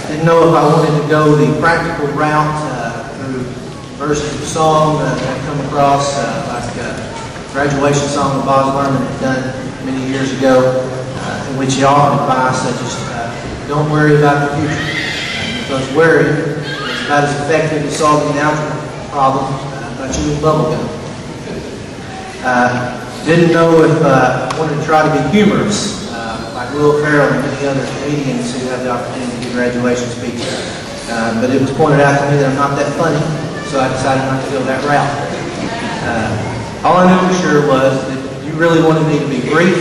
Didn't know if I wanted to go the practical route through verses of song that I've come across, like graduation song that Boz Lerman had done many years ago, in which he offered advice such as, don't worry about the future, because worry is about as effective as solving an algebra problem by chewing bubble gum. Didn't know if I wanted to try to be humorous, like Will Ferrell and many other comedians who have the opportunity to give graduation speeches. But it was pointed out to me that I'm not that funny, so I decided not to go that route. All I knew for sure was that you really wanted me to be brief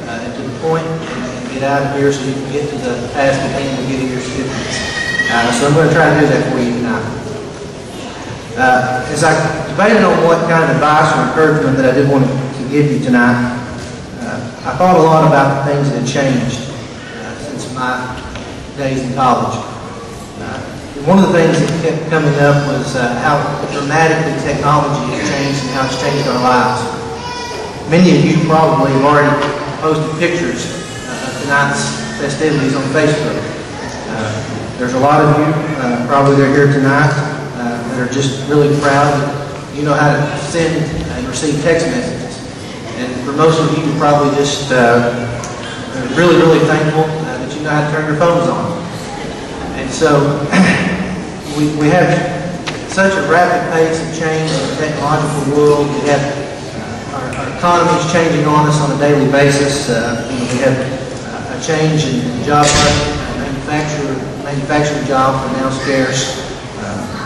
and to the point and get out of here so you can get to the task at hand of getting your certificates. So I'm going to try to do that for you tonight. As I debated on what kind of advice or encouragement that I did want to give you tonight, I thought a lot about the things that had changed since my days in college. One of the things that kept coming up was how dramatically technology has changed and how it's changed our lives. Many of you probably have already posted pictures of tonight's festivities on Facebook. There's a lot of you, probably they're here tonight, that are just really proud that you know how to send and receive text messages. And for most of you, you're probably just really, really thankful that you know how to turn your phones on. And so we have such a rapid pace of change in the technological world. We have our economy is changing on us on a daily basis. We have a change in job market. Manufacturing jobs are now scarce.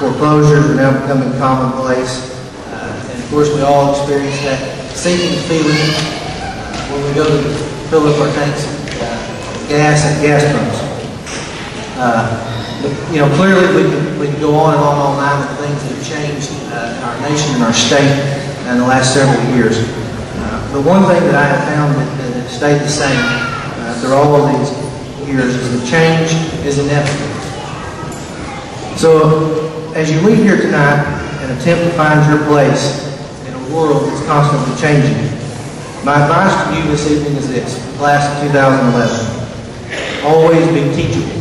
Foreclosures are now becoming commonplace. And of course, we all experience that sinking feeling when we go to fill up our tanks of gas at gas pumps. Clearly we can go on and on all night with things that have changed in our nation and our state in the last several years. But one thing that I have found that has stayed the same through all of these years is that change is inevitable. So as you leave here tonight and attempt to find your place in a world that's constantly changing, my advice to you this evening is this, class of 2011. Always be teachable.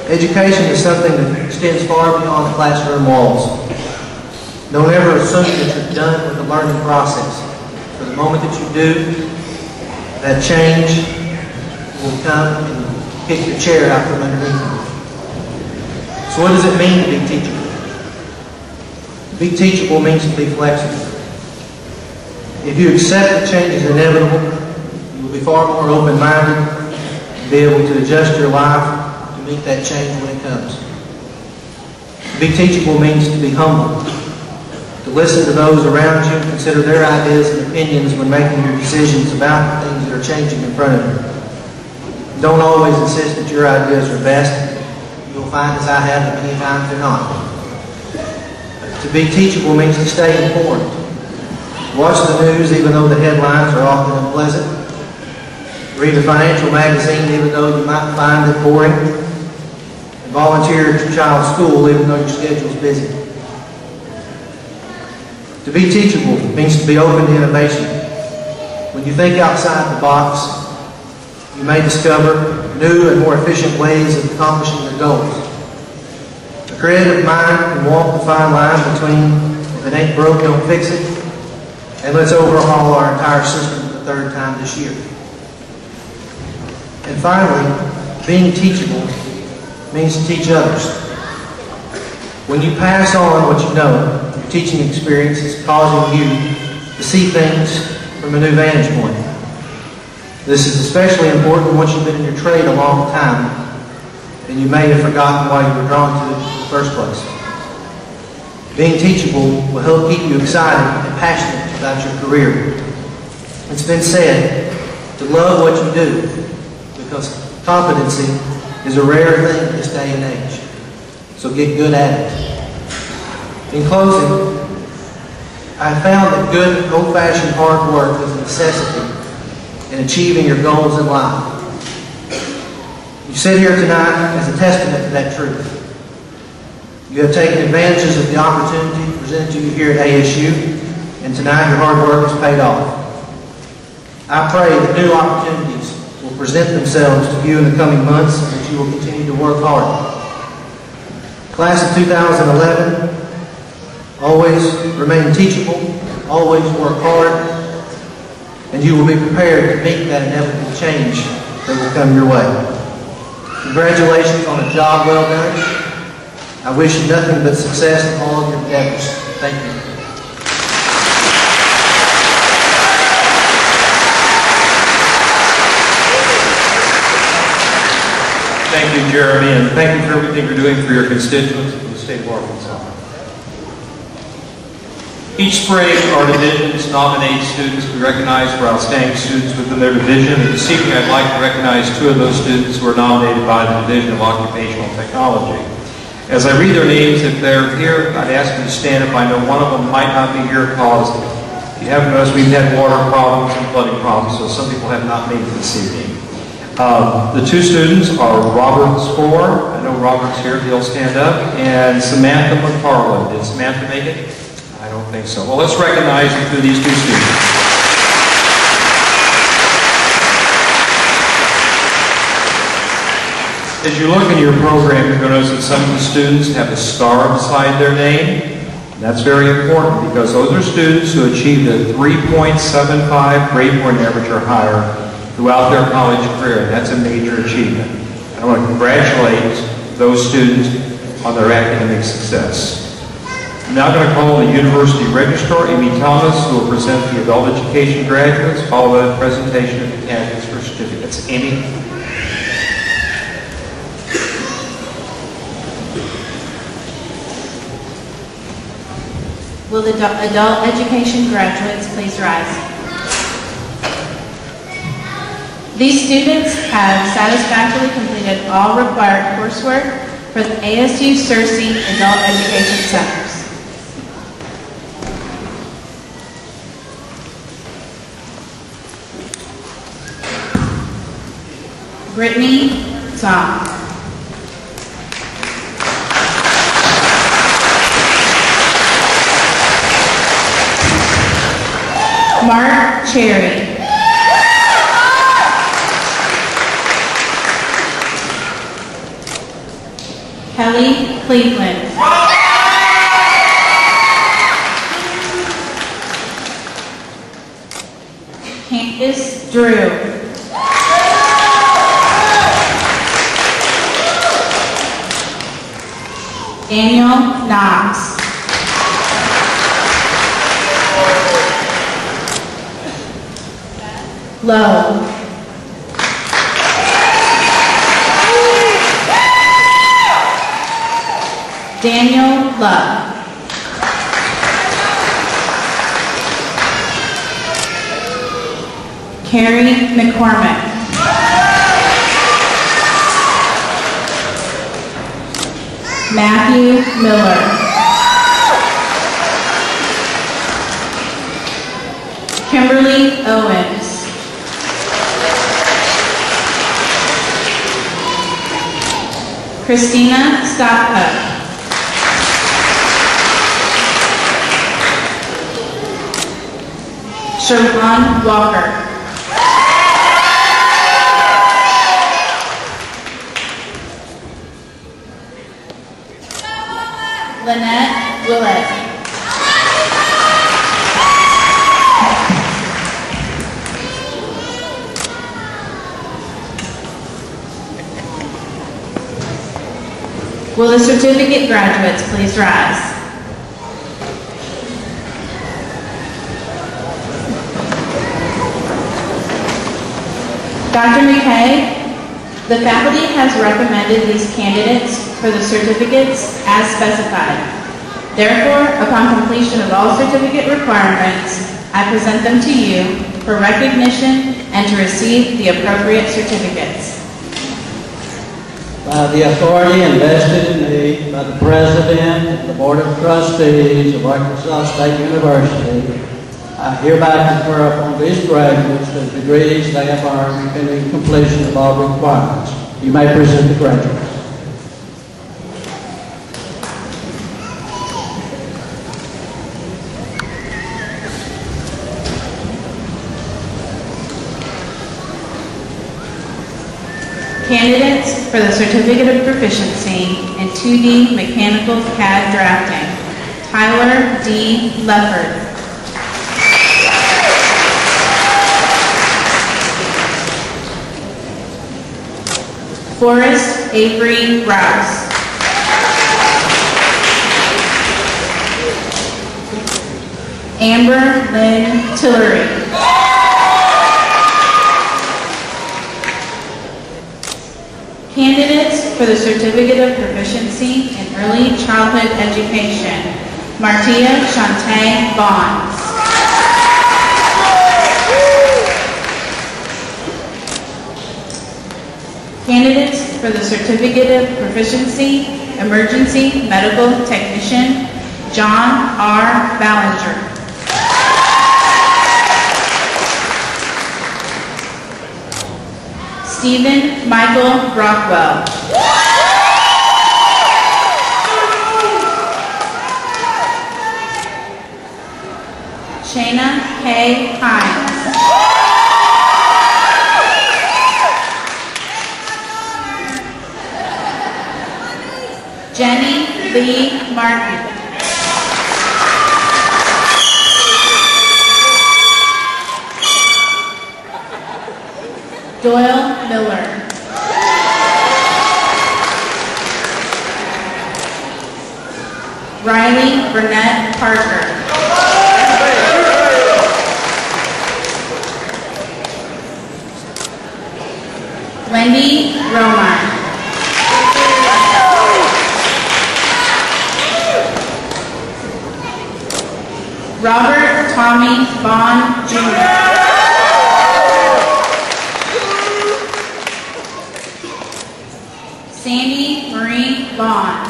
Education is something that extends far beyond the classroom walls. Don't ever assume that you're done with the learning process. For the moment that you do, that change will come and kick your chair out from underneath you. So what does it mean to be teachable? To be teachable means to be flexible. If you accept that change is inevitable, you will be far more open-minded and be able to adjust your life to meet that change when it comes. To be teachable means to be humble, to listen to those around you and consider their ideas and opinions when making your decisions about the things that are changing in front of you. Don't always insist that your ideas are best. You'll find, as I have, that many times they're not. To be teachable means to stay informed. Watch the news even though the headlines are often unpleasant. Read a financial magazine even though you might find it boring. And volunteer at your child's school even though your schedule is busy. To be teachable means to be open to innovation. When you think outside the box, you may discover new and more efficient ways of accomplishing your goals. A creative mind can walk the fine line between if it ain't broke, don't fix it, and let's overhaul our entire system for the third time this year. And finally, being teachable means to teach others. When you pass on what you know, your teaching experience is causing you to see things from a new vantage point. This is especially important once you've been in your trade a long time and you may have forgotten why you were drawn to it in the first place. Being teachable will help keep you excited and passionate about your career. It's been said to love what you do because competency is a rare thing in this day and age. So get good at it. In closing, I found that good old-fashioned hard work is a necessity in achieving your goals in life. You sit here tonight as a testament to that truth. You have taken advantages of the opportunity presented to you here at ASU, and tonight your hard work has paid off. I pray that new opportunities will present themselves to you in the coming months and that you will continue to work hard. Class of 2011, always remain teachable, always work hard, and you will be prepared to meet that inevitable change that will come your way. Congratulations on a job well done. I wish you nothing but success in all of your endeavors. Thank you. Thank you, Jeremy, and thank you for everything you're doing for your constituents in the state of Arkansas. Each spring, our divisions nominate students to be recognized for outstanding students within their division. And this evening, I'd like to recognize two of those students who are nominated by the Division of Occupational Technology. As I read their names, if they're here, I'd ask them to stand up. I know one of them might not be here because, if you haven't noticed, we've had water problems and flooding problems, so some people have not made it this evening. The two students are Robert Spohr. I know Robert's here, he'll stand up. And Samantha McFarland. Did Samantha make it? I don't think so. Well, let's recognize them through these two students. As you look in your program, you're going to notice that some of the students have a star beside their name. That's very important because those are students who achieved a 3.75 grade point average or higher throughout their college career, and that's a major achievement. I want to congratulate those students on their academic success. I'm now going to call the University Registrar, Amy Thomas, who will present the adult education graduates, followed by the presentation of the candidates for certificates. Amy? Will the adult education graduates please rise? These students have satisfactorily completed all required coursework for the ASU-Beebe Adult Education Centers. Brittany Song. Mark Cherry. Kelly Cleveland. Candace Drew. Daniel Knox. Lowe. Daniel Love. Carrie McCormick. Matthew Miller. Kimberly Owens. Christina Stopka. Sherwan Walker. Lynette Willett. Will the certificate graduates please rise? Dr. McKay, the faculty has recommended these candidates for the certificates as specified. Therefore, upon completion of all certificate requirements, I present them to you for recognition and to receive the appropriate certificates. By the authority invested in me by the President and the Board of Trustees of Arkansas State University, I hereby confer upon these graduates the degrees they have earned pending completion of all requirements. You may present the graduates. Candidates for the Certificate of Proficiency in 2D Mechanical CAD Drafting: Tyler D. Lefford. Forrest Avery Rouse. Amber Lynn Tillery. Candidates for the Certificate of Proficiency in Early Childhood Education: Martia Shantae Bonds. Candidates for the Certificate of Proficiency, Emergency Medical Technician: John R. Ballinger. Stephen Michael Rockwell. Shayna K. Hines. Jenny Lee Martin. Doyle Miller. Riley Burnett Parker. Wendy Romine. Robert Tommy Vaughn, Jr. Sandy Marie Vaughn.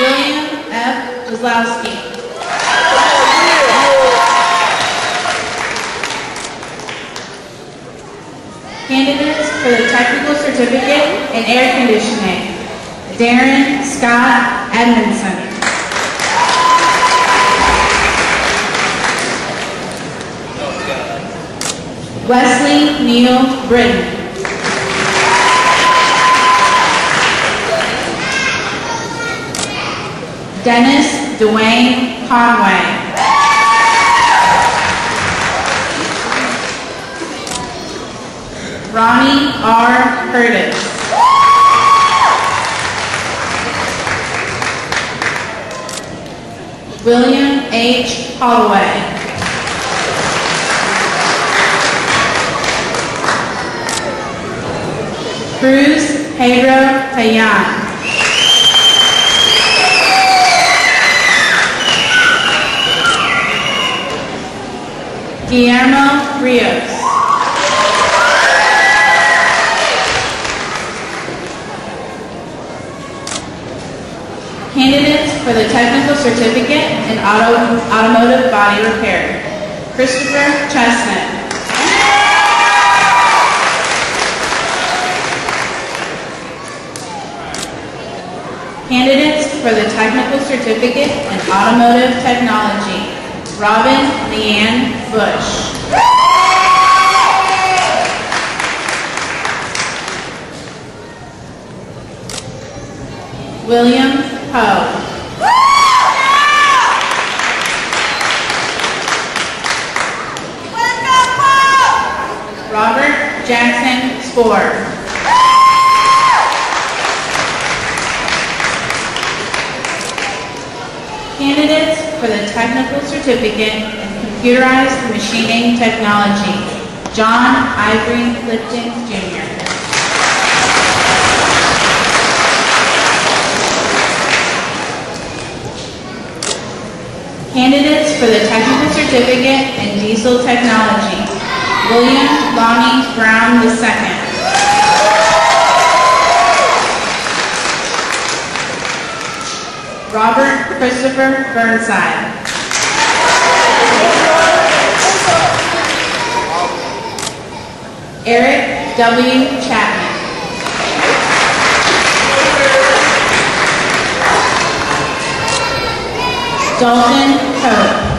William F. Kozlowski. Candidates for the Technical Certificate in Air Conditioning: Darren Scott Edmondson. Wesley Neal Britton. Dennis Dwayne Conway. Ronnie R. Curtis. William H. Holloway. Cruz Pedro Payan. Guillermo Rios. Candidates for the Technical Certificate in Automotive Body Repair: Christopher Chestnut. Candidates for the Technical Certificate in Automotive Technology: Robin Leanne Bush. William Poe. Robert Jackson Spore. Candidates for the Technical Certificate in Computerized Machining Technology: John Ivory Lipton, Jr. Candidates for the Technical Certificate in Diesel Technology: William Lonnie Brown II. Robert Christopher Burnside. Eric W. Chapman. Dalton Cope.